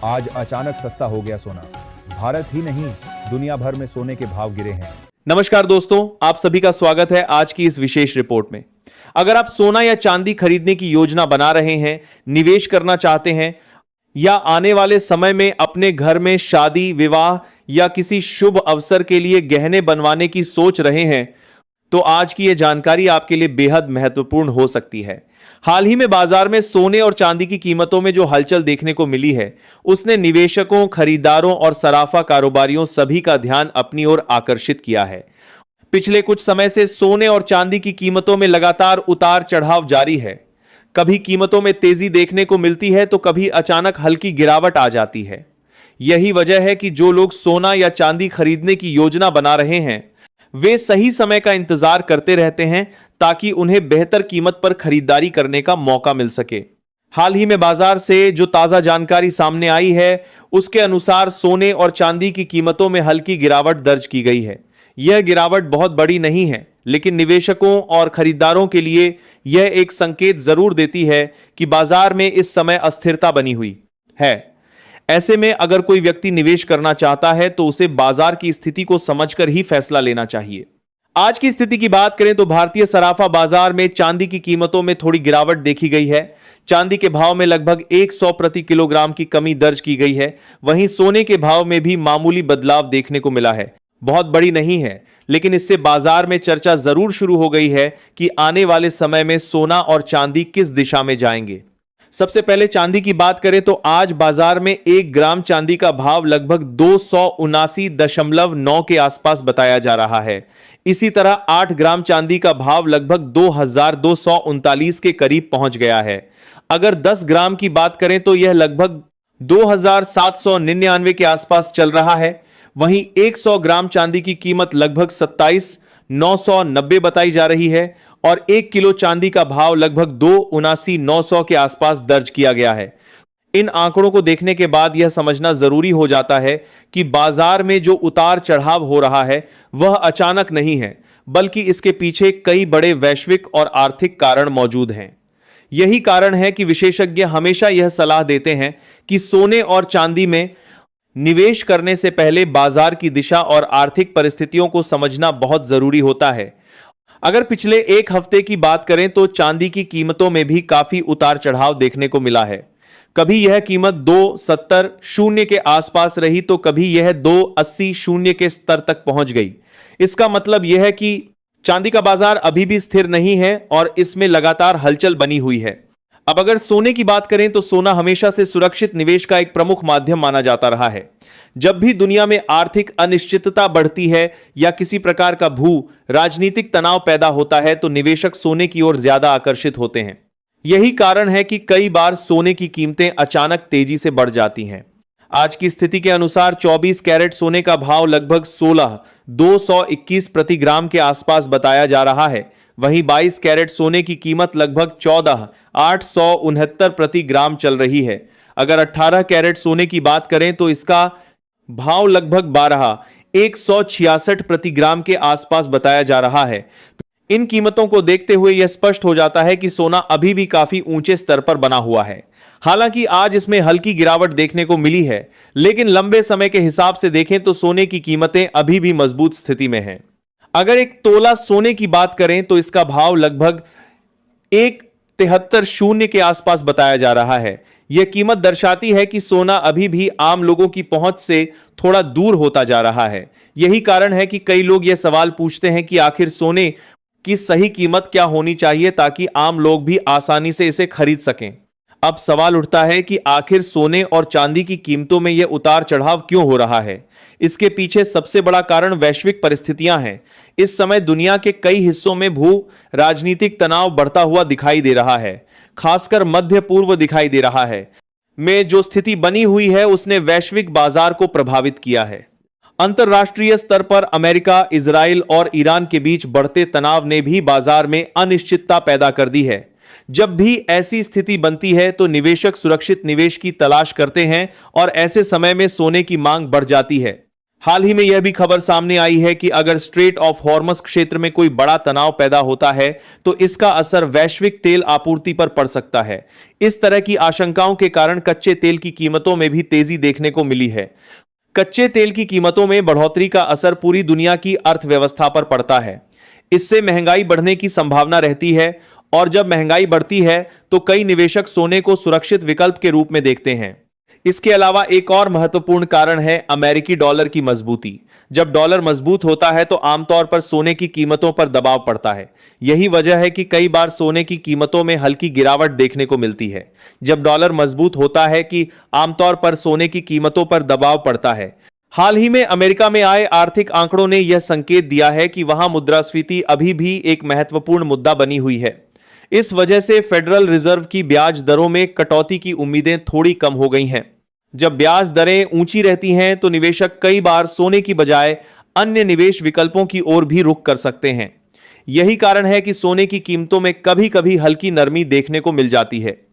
आज अचानक सस्ता हो गया सोना। भारत ही नहीं, दुनिया भर में सोने के भाव गिरे हैं। नमस्कार दोस्तों, आप सभी का स्वागत है आज की इस विशेष रिपोर्ट में। अगर आप सोना या चांदी खरीदने की योजना बना रहे हैं, निवेश करना चाहते हैं या आने वाले समय में अपने घर में शादी, विवाह या किसी शुभ अवसर के लिए गहने बनवाने की सोच रहे हैं, तो आज की यह जानकारी आपके लिए बेहद महत्वपूर्ण हो सकती है। हाल ही में बाजार में सोने और चांदी की कीमतों में जो हलचल देखने को मिली है, उसने निवेशकों, खरीदारों और सराफा कारोबारियों सभी का ध्यान अपनी ओर आकर्षित किया है। पिछले कुछ समय से सोने और चांदी की कीमतों में लगातार उतार चढ़ाव जारी है। कभी कीमतों में तेजी देखने को मिलती है तो कभी अचानक हल्की गिरावट आ जाती है। यही वजह है कि जो लोग सोना या चांदी खरीदने की योजना बना रहे हैं, वे सही समय का इंतजार करते रहते हैं ताकि उन्हें बेहतर कीमत पर खरीदारी करने का मौका मिल सके। हाल ही में बाजार से जो ताजा जानकारी सामने आई है, उसके अनुसार सोने और चांदी की कीमतों में हल्की गिरावट दर्ज की गई है। यह गिरावट बहुत बड़ी नहीं है, लेकिन निवेशकों और खरीदारों के लिए यह एक संकेत जरूर देती है कि बाजार में इस समय अस्थिरता बनी हुई है। ऐसे में अगर कोई व्यक्ति निवेश करना चाहता है तो उसे बाजार की स्थिति को समझकर ही फैसला लेना चाहिए। आज की स्थिति की बात करें तो भारतीय सराफा बाजार में चांदी की कीमतों में थोड़ी गिरावट देखी गई है। चांदी के भाव में लगभग 100 प्रति किलोग्राम की कमी दर्ज की गई है। वहीं सोने के भाव में भी मामूली बदलाव देखने को मिला है। बहुत बड़ी नहीं है, लेकिन इससे बाजार में चर्चा जरूर शुरू हो गई है कि आने वाले समय में सोना और चांदी किस दिशा में जाएंगे। सबसे पहले चांदी की बात करें तो आज बाजार में 1 ग्राम चांदी का भाव लगभग 279.9 के आसपास बताया जा रहा है। इसी तरह 8 ग्राम चांदी का भाव लगभग 2239 के करीब पहुंच गया है। अगर 10 ग्राम की बात करें तो यह लगभग 2799 के आसपास चल रहा है। वहीं 100 ग्राम चांदी की कीमत लगभग 27,990 बताई जा रही है और 1 किलो चांदी का भाव लगभग 2,79,900 के आसपास दर्ज किया गया है। इन आंकड़ों को देखने के बाद यह समझना जरूरी हो जाता है कि बाजार में जो उतार चढ़ाव हो रहा है वह अचानक नहीं है, बल्कि इसके पीछे कई बड़े वैश्विक और आर्थिक कारण मौजूद हैं। यही कारण है कि विशेषज्ञ हमेशा यह सलाह देते हैं कि सोने और चांदी में निवेश करने से पहले बाजार की दिशा और आर्थिक परिस्थितियों को समझना बहुत जरूरी होता है। अगर पिछले एक हफ्ते की बात करें तो चांदी की कीमतों में भी काफी उतार चढ़ाव देखने को मिला है। कभी यह कीमत 270 के आसपास रही तो कभी यह 280 के स्तर तक पहुंच गई। इसका मतलब यह है कि चांदी का बाजार अभी भी स्थिर नहीं है और इसमें लगातार हलचल बनी हुई है। अब अगर सोने की बात करें तो सोना हमेशा से सुरक्षित निवेश का एक प्रमुख माध्यम माना जाता रहा है। जब भी दुनिया में आर्थिक अनिश्चितता बढ़ती है या किसी प्रकार का राजनीतिक तनाव पैदा होता है तो निवेशक सोने की ओर ज्यादा आकर्षित होते हैं। यही कारण है कि कई बार सोने की कीमतें अचानक तेजी से बढ़ जाती हैं। आज की स्थिति के अनुसार 24 कैरेट सोने का भाव लगभग 16,221 प्रति ग्राम के आसपास बताया जा रहा है। वहीं 22 कैरेट सोने की कीमत लगभग 14,869 प्रति ग्राम चल रही है। अगर 18 कैरेट सोने की बात करें तो इसका भाव लगभग 12,166 प्रति ग्राम के आसपास बताया जा रहा है। इन कीमतों को देखते हुए यह स्पष्ट हो जाता है कि सोना अभी भी काफी ऊंचे स्तर पर बना हुआ है। हालांकि आज इसमें हल्की गिरावट देखने को मिली है, लेकिन लंबे समय के हिसाब से देखें तो सोने की कीमतें अभी भी मजबूत स्थिति में हैं। अगर एक तोला सोने की बात करें तो इसका भाव लगभग 1,73,000 के आसपास बताया जा रहा है। यह कीमत दर्शाती है कि सोना अभी भी आम लोगों की पहुंच से थोड़ा दूर होता जा रहा है। यही कारण है कि कई लोग यह सवाल पूछते हैं कि आखिर सोने की सही कीमत क्या होनी चाहिए ताकि आम लोग भी आसानी से इसे खरीद सकें। अब सवाल उठता है कि आखिर सोने और चांदी की कीमतों में यह उतार चढ़ाव क्यों हो रहा है। इसके पीछे सबसे बड़ा कारण वैश्विक परिस्थितियां हैं। इस समय दुनिया के कई हिस्सों में राजनीतिक तनाव बढ़ता हुआ दिखाई दे रहा है, खासकर मध्य पूर्व दिखाई दे रहा है में जो स्थिति बनी हुई है उसने वैश्विक बाजार को प्रभावित किया है। अंतरराष्ट्रीय स्तर पर अमेरिका, इजराइल और ईरान के बीच बढ़ते तनाव ने भी बाजार में अनिश्चितता पैदा कर दी है। जब भी ऐसी स्थिति बनती है तो निवेशक सुरक्षित निवेश की तलाश करते हैं और ऐसे समय में सोने की मांग बढ़ जाती है। हाल ही में यह भी खबर सामने आई है कि अगर स्ट्रेट ऑफ हॉर्मस क्षेत्र में कोई बड़ा तनाव पैदा होता है तो इसका असर वैश्विक तेल आपूर्ति पर पड़ सकता है। इस तरह की आशंकाओं के कारण कच्चे तेल की कीमतों में भी तेजी देखने को मिली है। कच्चे तेल की कीमतों में बढ़ोतरी का असर पूरी दुनिया की अर्थव्यवस्था पर पड़ता है। इससे महंगाई बढ़ने की संभावना रहती है और जब महंगाई बढ़ती है तो कई निवेशक सोने को सुरक्षित विकल्प के रूप में देखते हैं। इसके अलावा एक और महत्वपूर्ण कारण है अमेरिकी डॉलर की मजबूती। जब डॉलर मजबूत होता है तो आमतौर पर सोने की कीमतों पर दबाव पड़ता है। यही वजह है कि कई बार सोने की कीमतों में हल्की गिरावट देखने को मिलती है। जब डॉलर मजबूत होता है कि आमतौर पर सोने की कीमतों पर दबाव पड़ता है। हाल ही में अमेरिका में आए आर्थिक आंकड़ों ने यह संकेत दिया है कि वहां मुद्रास्फीति अभी भी एक महत्वपूर्ण मुद्दा बनी हुई है। इस वजह से फेडरल रिजर्व की ब्याज दरों में कटौती की उम्मीदें थोड़ी कम हो गई हैं। जब ब्याज दरें ऊंची रहती हैं तो निवेशक कई बार सोने की बजाय अन्य निवेश विकल्पों की ओर भी रुख कर सकते हैं। यही कारण है कि सोने की कीमतों में कभी-कभी हल्की नरमी देखने को मिल जाती है।